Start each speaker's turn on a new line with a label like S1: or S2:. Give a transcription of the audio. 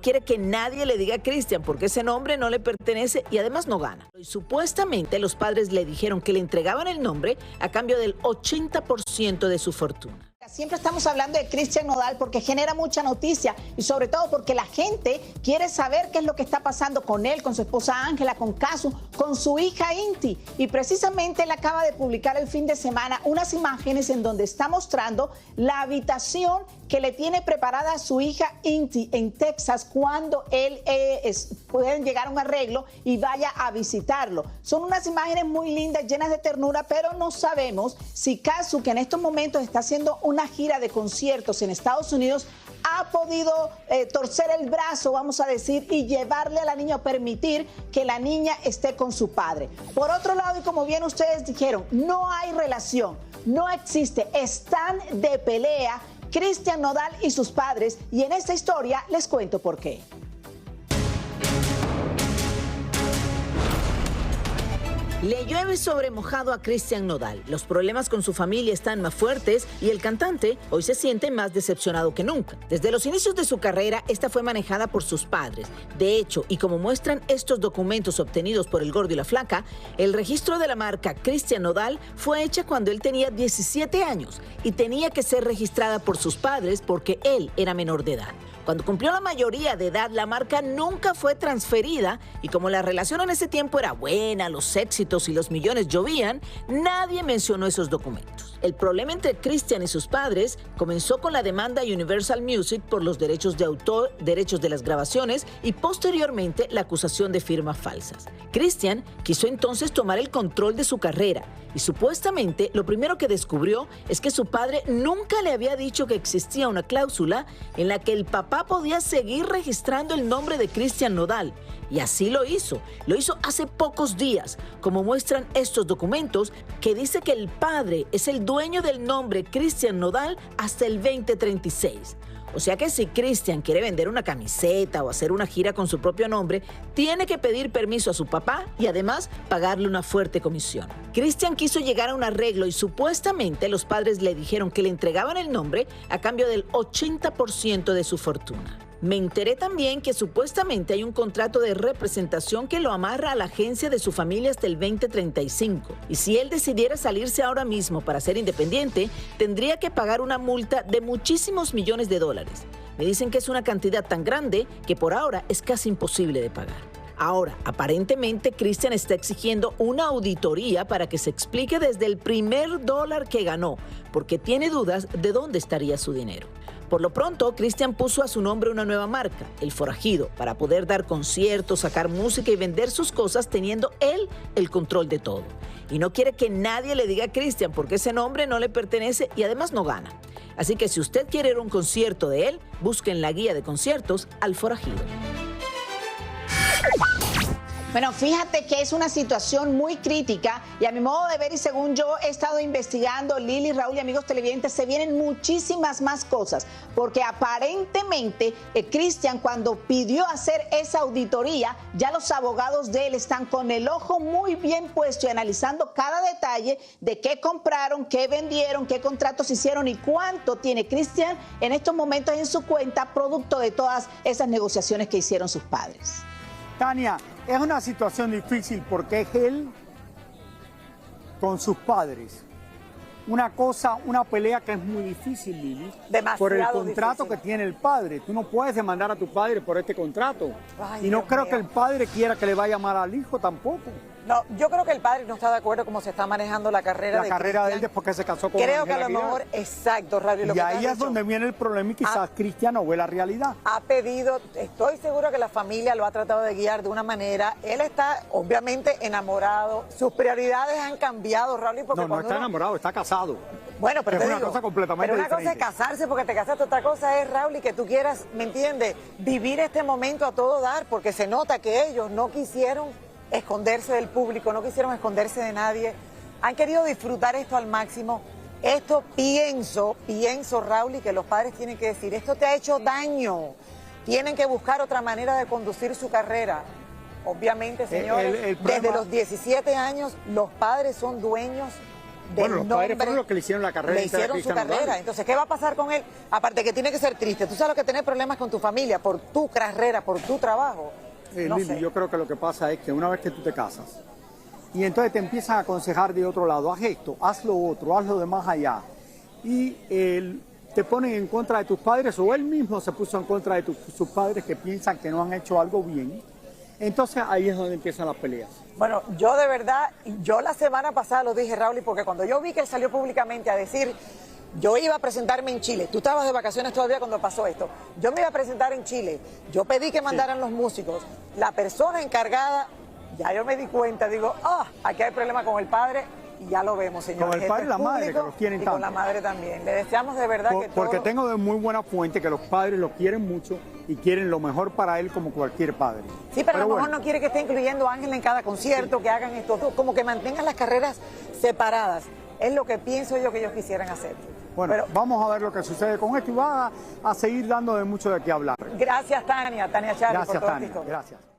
S1: quiere que nadie le diga Cristian porque ese nombre no le pertenece y además no gana. Y supuestamente los padres le dijeron que le entregaban el nombre a cambio del 80% de su fortuna.
S2: Siempre estamos hablando de Cristian Nodal porque genera mucha noticia y sobre todo porque la gente quiere saber qué es lo que está pasando con él, con su esposa Ángela, con Casu, con su hija Inti. Y precisamente él acaba de publicar el fin de semana unas imágenes en donde está mostrando la habitación que le tiene preparada a su hija Inti en Texas cuando él pueden llegar a un arreglo y vaya a visitarlo. Son unas imágenes muy lindas, llenas de ternura, pero no sabemos si Casu, que en estos momentos está haciendo una gira de conciertos en Estados Unidos, ha podido torcer el brazo, vamos a decir, y llevarle a la niña o permitir que la niña esté con su padre. Por otro lado, y como bien ustedes dijeron, no hay relación, no existe, están de pelea Cristian Nodal y sus padres, y en esta historia les cuento por qué.
S1: Le llueve sobre mojado a Cristian Nodal. Los problemas con su familia están más fuertes y el cantante hoy se siente más decepcionado que nunca. Desde los inicios de su carrera, esta fue manejada por sus padres. De hecho, y como muestran estos documentos obtenidos por El Gordo y la Flaca, el registro de la marca Cristian Nodal fue hecha cuando él tenía 17 años y tenía que ser registrada por sus padres porque él era menor de edad. Cuando cumplió la mayoría de edad, la marca nunca fue transferida y como la relación en ese tiempo era buena, los éxitos y los millones llovían, nadie mencionó esos documentos. El problema entre Cristian y sus padres comenzó con la demanda a Universal Music por los derechos de autor, derechos de las grabaciones y posteriormente la acusación de firmas falsas. Cristian quiso entonces tomar el control de su carrera y supuestamente lo primero que descubrió es que su padre nunca le había dicho que existía una cláusula en la que el papá podía seguir registrando el nombre de Cristian Nodal. Y así lo hizo hace pocos días, como muestran estos documentos que dice que el padre es el dueño del nombre Cristian Nodal hasta el 2036. O sea que si Cristian quiere vender una camiseta o hacer una gira con su propio nombre, tiene que pedir permiso a su papá y además pagarle una fuerte comisión. Cristian quiso llegar a un arreglo y supuestamente los padres le dijeron que le entregaban el nombre a cambio del 80% de su fortuna. Me enteré también que supuestamente hay un contrato de representación que lo amarra a la agencia de su familia hasta el 2035. Y si él decidiera salirse ahora mismo para ser independiente, tendría que pagar una multa de muchísimos millones de dólares. Me dicen que es una cantidad tan grande que por ahora es casi imposible de pagar. Ahora, aparentemente, Cristian está exigiendo una auditoría para que se explique desde el primer dólar que ganó, porque tiene dudas de dónde estaría su dinero. Por lo pronto, Cristian puso a su nombre una nueva marca, El Forajido, para poder dar conciertos, sacar música y vender sus cosas teniendo él el control de todo. Y no quiere que nadie le diga Cristian porque ese nombre no le pertenece y además no gana. Así que si usted quiere ir a un concierto de él, busque en la guía de conciertos al Forajido.
S2: Bueno, fíjate que es una situación muy crítica y a mi modo de ver y según yo he estado investigando, Lili, Raúl y amigos televidentes, se vienen muchísimas más cosas porque aparentemente Cristian cuando pidió hacer esa auditoría, ya los abogados de él están con el ojo muy bien puesto y analizando cada detalle de qué compraron, qué vendieron, qué contratos hicieron y cuánto tiene Cristian en estos momentos en su cuenta producto de todas esas negociaciones que hicieron sus padres.
S3: Tania, es una situación difícil porque es él con sus padres. Una pelea que es muy difícil, Lili.
S4: Demasiado
S3: por el contrato
S4: difícil.
S3: que tiene el padre. Tú no puedes demandar a tu padre por este contrato.
S4: Ay,
S3: y no
S4: Dios
S3: creo
S4: mío.
S3: que el padre quiera que le vaya mal al hijo tampoco.
S4: No, yo creo que el padre no está de acuerdo cómo se está manejando la carrera de
S3: La carrera de él
S4: Cristian.
S3: después que se casó con
S4: Creo que a
S3: Ángela
S4: lo mejor,
S3: Aguilar.
S4: exacto, Raúl.
S3: Y ahí es donde viene el problema y quizás Cristian no ve la realidad.
S4: Ha pedido, estoy seguro que la familia lo ha tratado de guiar de una manera. Él está obviamente enamorado. Sus prioridades han cambiado, Raúl. Porque
S3: No, no
S4: cuando
S3: está
S4: uno-
S3: enamorado, está casado.
S4: Bueno, pero
S3: Es
S4: te
S3: una
S4: digo,
S3: cosa completamente
S4: pero una cosa es
S3: diferente.
S4: casarse porque te casaste, otra cosa es, Raúl, y que tú quieras, ¿me entiendes? Vivir este momento a todo dar, porque se nota que ellos no quisieron esconderse del público, no quisieron esconderse de nadie. Han querido disfrutar esto al máximo. Esto pienso, Raúl, y que los padres tienen que decir, esto te ha hecho daño. Tienen que buscar otra manera de conducir su carrera. Obviamente, señores,
S3: el problema-
S4: desde los 17 años, los padres son dueños
S3: Bueno, los padres
S4: nombre,
S3: fueron los que le hicieron la carrera.
S4: le hicieron su carrera. Entonces, ¿qué va a pasar con él? Aparte que tiene que ser triste. Tú sabes lo que tener problemas con tu familia por tu carrera, por tu trabajo. No
S3: Lili,
S4: sé.
S3: yo creo que lo que pasa es que una vez que tú te casas y entonces te empiezan a aconsejar de otro lado, haz esto, haz lo otro, haz lo de más allá, y te ponen en contra de tus padres, o él mismo se puso en contra de sus padres que piensan que no han hecho algo bien, entonces ahí es donde empiezan las peleas.
S4: Bueno, yo de verdad, yo la semana pasada lo dije, Raúl, porque cuando yo vi que él salió públicamente a decir, yo iba a presentarme en Chile, tú estabas de vacaciones todavía cuando pasó esto, yo me iba a presentar en Chile, yo pedí que mandaran los músicos, la persona encargada, ya yo me di cuenta, digo, aquí hay problema con el padre, y ya lo vemos, señor.
S3: Con el padre y la madre, que los quieren
S4: y
S3: tanto.
S4: con la madre también. Le deseamos de verdad que todo...
S3: Porque tengo de muy buena fuente que los padres lo quieren mucho y quieren lo mejor para él como cualquier padre.
S4: Sí, pero a lo mejor
S3: bueno,
S4: no quiere que esté incluyendo a Ángel en cada concierto, que hagan esto, como que mantengan las carreras separadas. Es lo que pienso yo que ellos quisieran hacer.
S3: Bueno,
S4: Pero,
S3: vamos a ver lo que sucede con esto y va a seguir dando de mucho de qué hablar.
S4: gracias, Tania Chari, por
S3: Gracias,
S4: toda esta
S3: Tania.
S4: historia.
S3: Gracias.